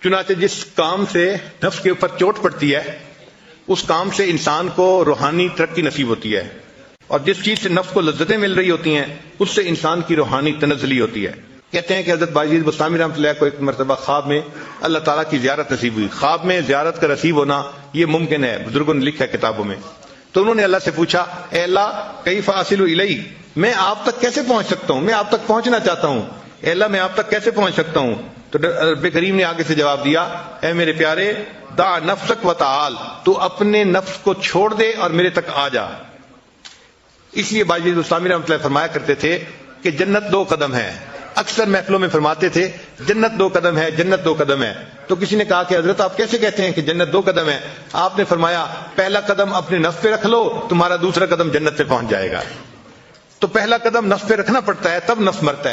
چنانچہ جس کام سے نفس کے اوپر چوٹ پڑتی ہے اس کام سے انسان کو روحانی ترقی نصیب ہوتی ہے، اور جس چیز سے نفس کو لذتیں مل رہی ہوتی ہیں اس سے انسان کی روحانی تنزلی ہوتی ہے۔ کہتے ہیں کہ حضرت باجید بستامی رحمۃ اللہ کو ایک مرتبہ خواب میں اللہ تعالیٰ کی زیارت نصیب ہوئی۔ خواب میں زیارت کا نصیب ہونا یہ ممکن ہے، بزرگوں نے لکھا ہے کتابوں میں۔ تو انہوں نے اللہ سے پوچھا، اے اللہ کیف اصل الیہ، میں آپ تک کیسے پہنچ سکتا ہوں، میں آپ تک پہنچنا چاہتا ہوں، اے اللہ میں آپ تک کیسے پہنچ سکتا ہوں؟ تو رب کریم نے آگے سے جواب دیا، اے میرے پیارے دع نفسک وتعال، تو اپنے نفس کو چھوڑ دے اور میرے تک آ جا۔ اس لیے باجید بستامی رحمۃ اللہ فرمایا کرتے تھے کہ جنت 2 قدم ہے، اکثر محفلوں میں فرماتے تھے جنت 2 قدم ہے، جنت 2 قدم ہے۔ تو کسی نے کہا کہ حضرت آپ کیسے کہتے ہیں کہ جنت 2 قدم ہے؟ آپ نے فرمایا پہلا قدم اپنے نفس پہ رکھ لو، تمہارا دوسرا قدم جنت پہ پہنچ جائے گا۔ تو پہلا قدم نفس پہ رکھنا پڑتا ہے، تب نفس مرتا ہے۔